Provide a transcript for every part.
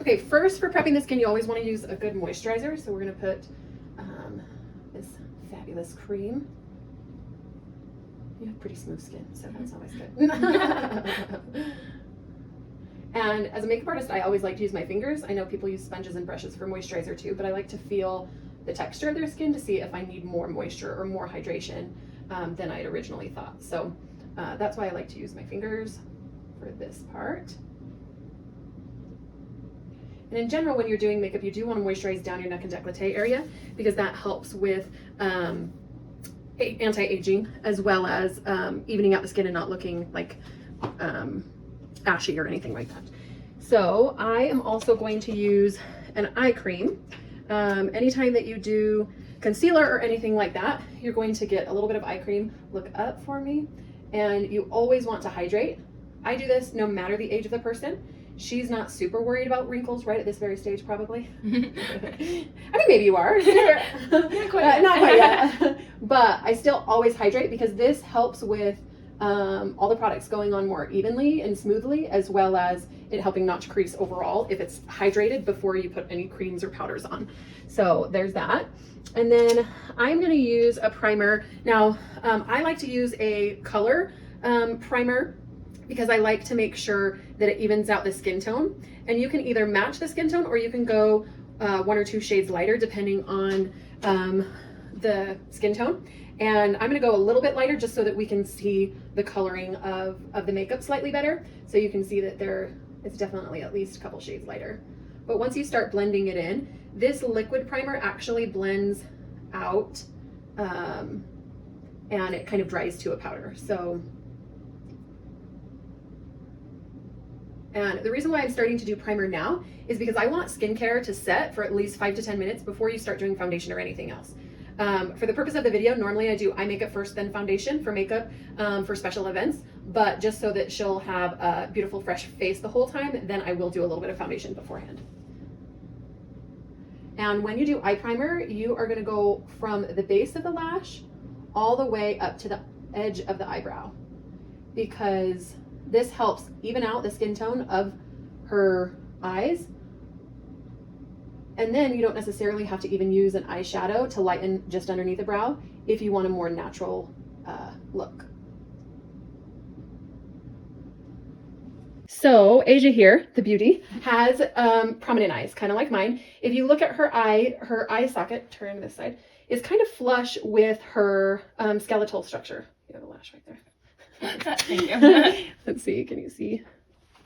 Okay, first for prepping the skin, you always want to use a good moisturizer. So we're going to put this fabulous cream. You have pretty smooth skin, so that's always good. And as a makeup artist, I always like to use my fingers. I know people use sponges and brushes for moisturizer too, but I like to feel the texture of their skin to see if I need more moisture or more hydration than I'd originally thought. So that's why I like to use my fingers for this part. And in general, when you're doing makeup, you do want to moisturize down your neck and décolleté area because that helps with anti-aging as well as evening out the skin and not looking like ashy or anything like that. So I am also going to use an eye cream. Anytime that you do concealer or anything like that, you're going to get a little bit of eye cream. Look up for me. And you always want to hydrate. I do this no matter the age of the person. She's not super worried about wrinkles right at this very stage, probably. I mean, maybe you are. Not quite yet. Not quite yet. But I still always hydrate because this helps with all the products going on more evenly and smoothly, as well as it helping not to crease overall if it's hydrated before you put any creams or powders on. So there's that. And then I'm going to use a primer. Now, I like to use a color primer because I like to make sure that it evens out the skin tone. And you can either match the skin tone or you can go 1 or 2 shades lighter depending on the skin tone. And I'm going to go a little bit lighter just so that we can see the coloring of the makeup slightly better. So you can see that it's definitely at least a couple shades lighter. But once you start blending it in, this liquid primer actually blends out and it kind of dries to a powder. So, and the reason why I'm starting to do primer now is because I want skincare to set for at least 5 to 10 minutes before you start doing foundation or anything else. For the purpose of the video, normally I do eye makeup first, then foundation for makeup for special events. But just so that she'll have a beautiful, fresh face the whole time, then I will do a little bit of foundation beforehand. And when you do eye primer, you are going to go from the base of the lash all the way up to the edge of the eyebrow, because this helps even out the skin tone of her eyes. And then you don't necessarily have to even use an eyeshadow to lighten just underneath the brow if you want a more natural look. So Asia here, the beauty, has prominent eyes, kind of like mine. If you look at her eye socket, turn this side, is kind of flush with her skeletal structure. You have a lash right there. Thank you. Let's see, can you see?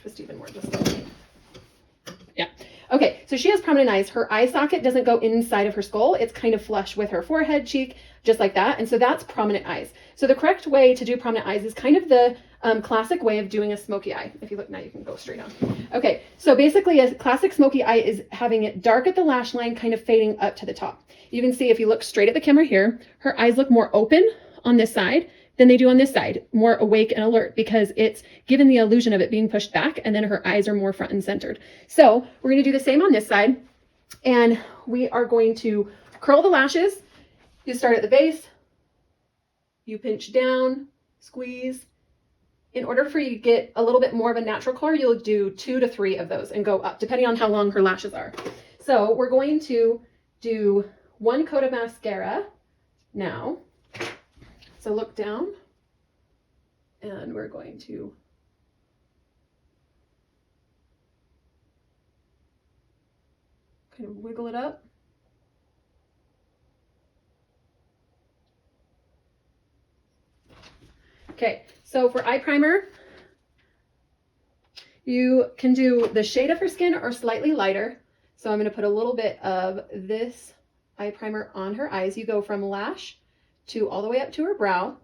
Twist even more, just yeah. Okay, so she has prominent eyes. Her eye socket doesn't go inside of her skull. It's kind of flush with her forehead, cheek, just like that. And so that's prominent eyes. So the correct way to do prominent eyes is kind of the classic way of doing a smoky eye. If you look now, you can go straight on. Okay, so basically a classic smoky eye is having it dark at the lash line, kind of fading up to the top. You can see if you look straight at the camera here, her eyes look more open on this side than they do on this side, more awake and alert, because it's given the illusion of it being pushed back, and then her eyes are more front and centered. So we're going to do the same on this side, and we are going to curl the lashes. You start at the base, you pinch down, squeeze. In order for you to get a little bit more of a natural color, you'll do 2 to 3 of those and go up, depending on how long her lashes are. So we're going to do 1 coat of mascara now. So look down, and we're going to kind of wiggle it up. Okay, so for eye primer, you can do the shade of her skin or slightly lighter. So I'm going to put a little bit of this eye primer on her eyes. You go from lash to all the way up to her brow.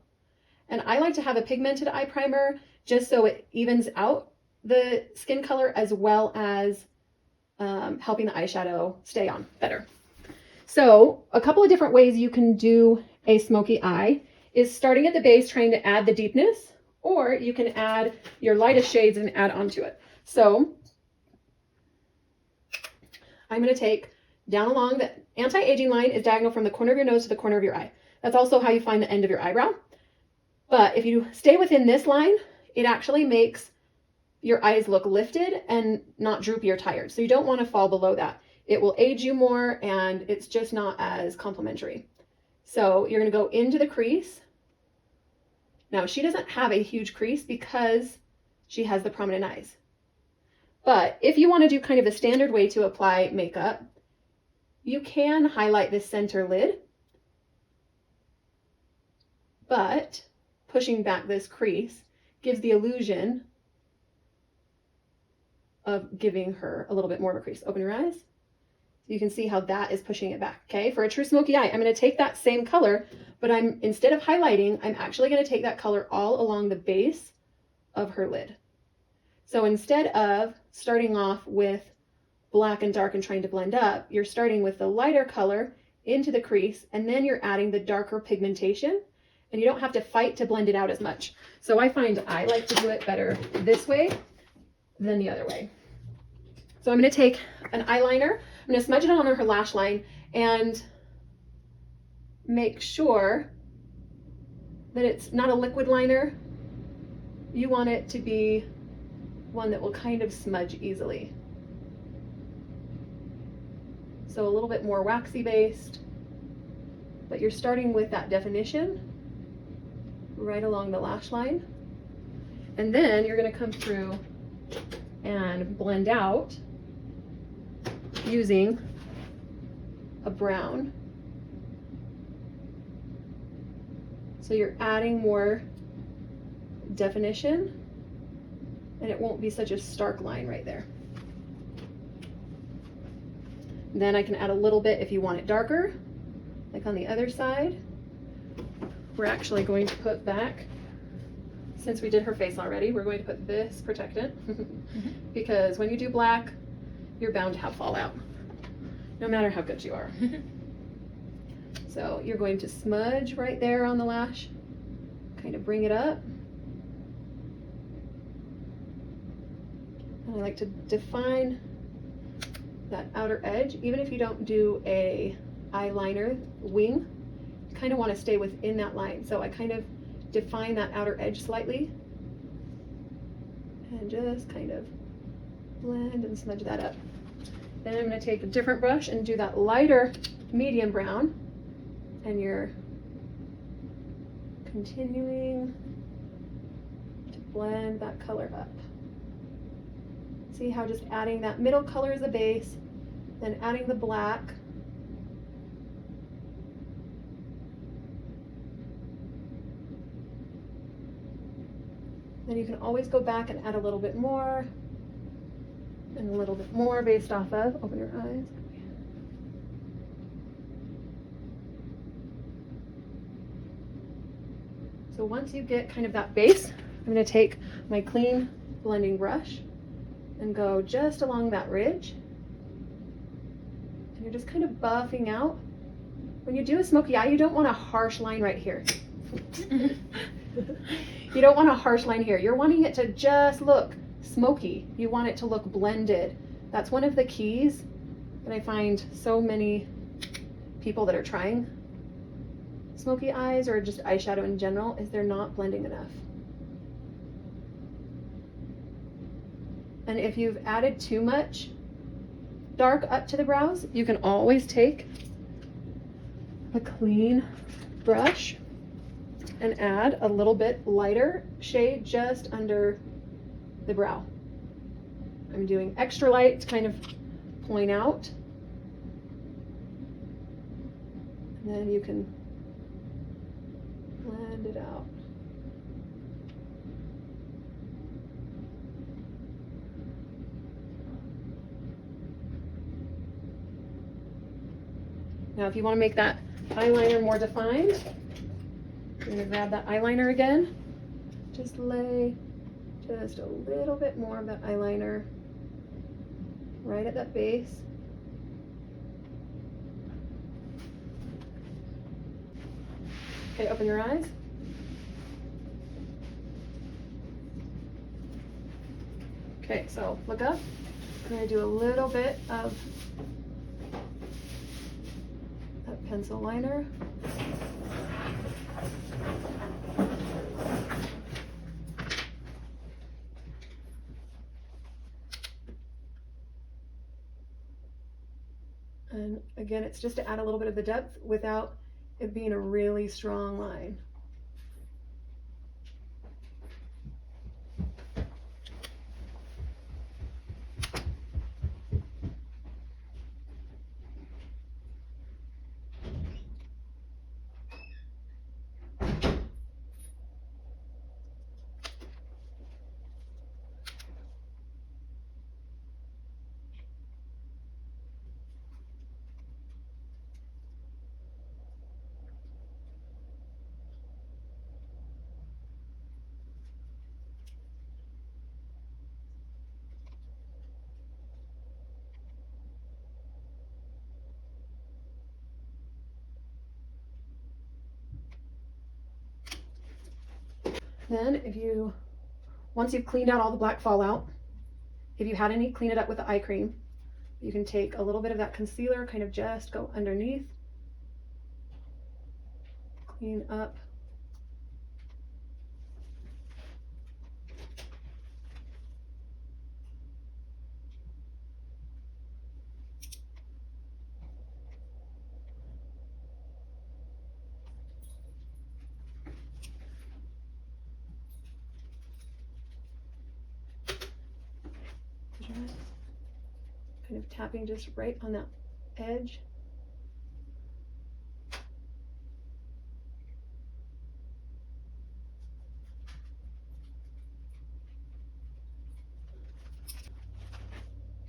And I like to have a pigmented eye primer just so it evens out the skin color as well as helping the eyeshadow stay on better. So a couple of different ways you can do a smoky eye is starting at the base, trying to add the deepness, or you can add your lightest shades and add onto it. So I'm going to take down along the anti-aging line is diagonal from the corner of your nose to the corner of your eye. That's also how you find the end of your eyebrow. But if you stay within this line, it actually makes your eyes look lifted and not droopy or tired. So you don't want to fall below that. It will age you more and it's just not as complimentary. So you're going to go into the crease. Now she doesn't have a huge crease because she has the prominent eyes. But if you want to do kind of a standard way to apply makeup, you can highlight this center lid, but pushing back this crease gives the illusion of giving her a little bit more of a crease. Open your eyes. You can see how that is pushing it back. Okay, for a true smoky eye, I'm going to take that same color, but instead of highlighting, I'm actually going to take that color all along the base of her lid. So instead of starting off with black and dark and trying to blend up, you're starting with the lighter color into the crease, and then you're adding the darker pigmentation, and you don't have to fight to blend it out as much. So I find I like to do it better this way than the other way. So I'm going to take an eyeliner. I'm going to smudge it on her lash line and make sure that it's not a liquid liner. You want it to be one that will kind of smudge easily. So a little bit more waxy based, but you're starting with that definition right along the lash line. And then you're going to come through and blend out using a brown. So you're adding more definition and it won't be such a stark line right there. Then I can add a little bit if you want it darker, like on the other side. We're actually going to put back, since we did her face already, we're going to put this protectant because when you do black, you're bound to have fallout, no matter how good you are. So you're going to smudge right there on the lash, kind of bring it up. And I like to define that outer edge. Even if you don't do a eyeliner wing, you kind of want to stay within that line. So I kind of define that outer edge slightly and just kind of blend and smudge that up. Then I'm going to take a different brush and do that lighter medium brown, and you're continuing to blend that color up. See how just adding that middle color as a base, then adding the black, then you can always go back and add a little bit more and a little bit more based off of, open your eyes. So once you get kind of that base, I'm going to take my clean blending brush and go just along that ridge. And you're just kind of buffing out. When you do a smoky eye, you don't want a harsh line right here. You don't want a harsh line here. You're wanting it to just look smoky. You want it to look blended. That's one of the keys that I find so many people that are trying smoky eyes or just eyeshadow in general is they're not blending enough. And if you've added too much dark up to the brows, you can always take a clean brush and add a little bit lighter shade just under the brow. I'm doing extra light to kind of point out. And then you can blend it out. Now if you want to make that eyeliner more defined, you're going to grab that eyeliner again. Just lay just a little bit more of that eyeliner right at that base. Okay, open your eyes. Okay, so look up. I'm going to do a little bit of that pencil liner. And again, it's just to add a little bit of the depth without it being a really strong line. Then once you've cleaned out all the black fallout, if you had any, clean it up with the eye cream. You can take a little bit of that concealer, kind of just go underneath, clean up. Kind of tapping just right on that edge.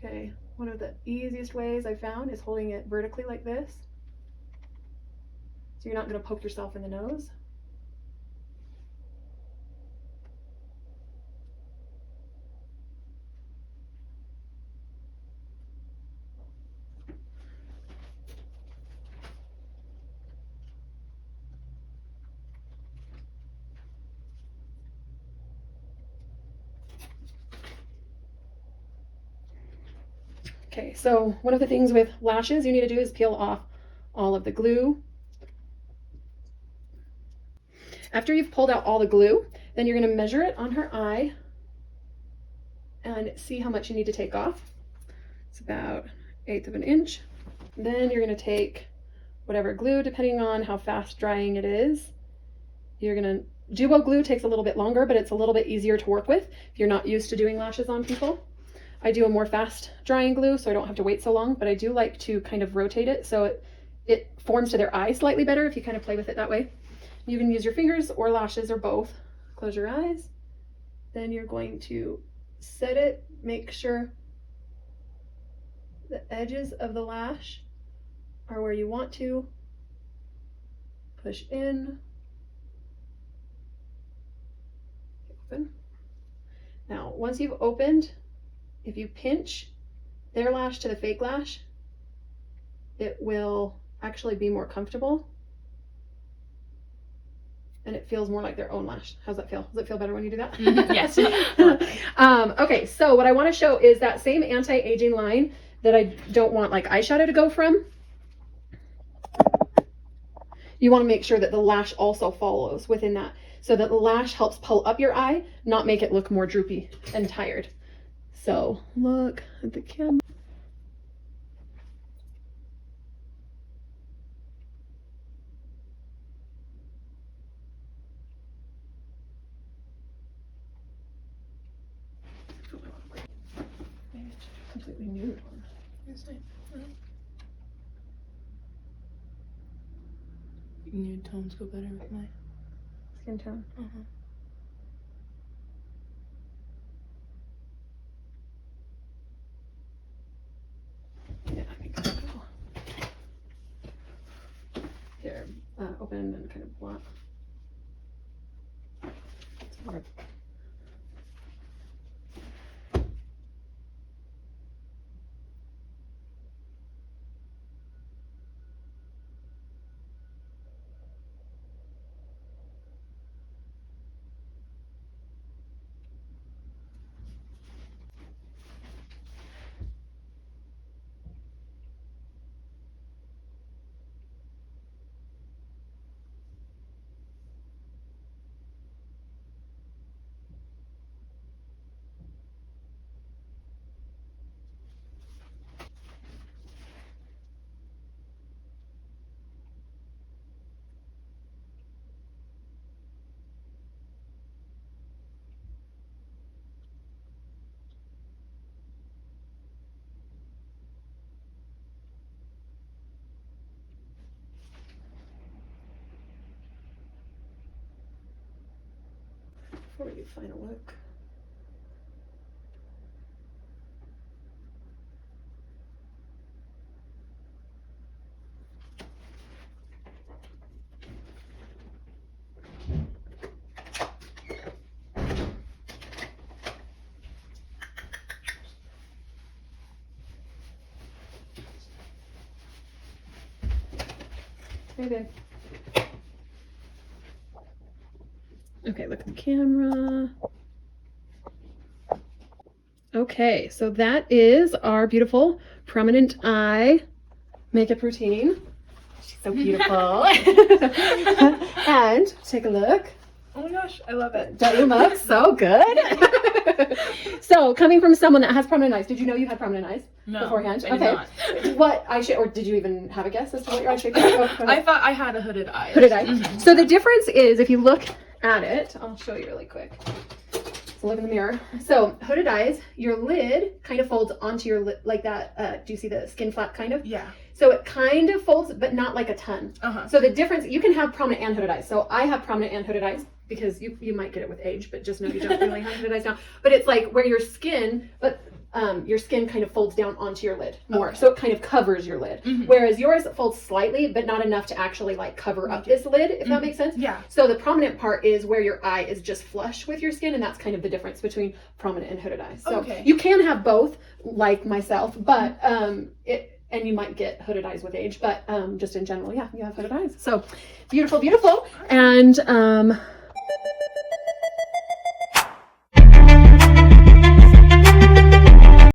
Okay, one of the easiest ways I found is holding it vertically like this. So you're not going to poke yourself in the nose. Okay, so one of the things with lashes you need to do is peel off all of the glue. After you've pulled out all the glue, then you're going to measure it on her eye and see how much you need to take off. It's about 1/8 of an inch. Then you're going to take whatever glue, depending on how fast drying it is. You're going to, duo glue takes a little bit longer, but it's a little bit easier to work with if you're not used to doing lashes on people. I do a more fast drying glue, so I don't have to wait so long, but I do like to kind of rotate it so it forms to their eye slightly better if you kind of play with it that way. You can use your fingers or lashes or both. Close your eyes. Then you're going to set it, make sure the edges of the lash are where you want to. Push in. Open. Now, once you've opened, if you pinch their lash to the fake lash, it will actually be more comfortable and it feels more like their own lash. How's that feel? Does it feel better when you do that? Yes. Okay, so what I want to show is that same anti-aging line that I don't want like eyeshadow to go from. You want to make sure that the lash also follows within that, so that the lash helps pull up your eye, not make it look more droopy and tired. So look at the camera. Maybe it's completely nude one. Nude tones go better with my Skin tone. Yeah, I think so. Here, open and kind of block. It's hard. before we do final look. Hey, babe. Okay, look at the camera. Okay, so that is our beautiful prominent eye makeup routine. She's so beautiful. And take a look. Oh my gosh, I love it. Don't you look so good? So, coming from someone that has prominent eyes, did you know you had prominent eyes beforehand? I did not. What eye shape, or did you even have a guess as to what your eye shape is? Oh, I thought I had a hooded eye. hooded eye. So the difference is, if you look at it, I'll show you really quick. So look in the mirror. So hooded eyes, your lid kind of folds onto your lid like that. Do you see the skin flap kind of? Yeah. So it kind of folds, but not like a ton. So the difference, you can have prominent and hooded eyes. So I have prominent and hooded eyes because you might get it with age, but just know you don't really have hooded eyes now. But it's like where your skin kind of folds down onto your lid more. So it kind of covers your lid. Whereas yours folds slightly, but not enough to actually like cover up this lid, if that makes sense. Yeah. So the prominent part is where your eye is just flush with your skin, and that's kind of the difference between prominent and hooded eyes. So you can have both, like myself, but and you might get hooded eyes with age, but just in general, yeah, you have hooded eyes. So beautiful, beautiful. And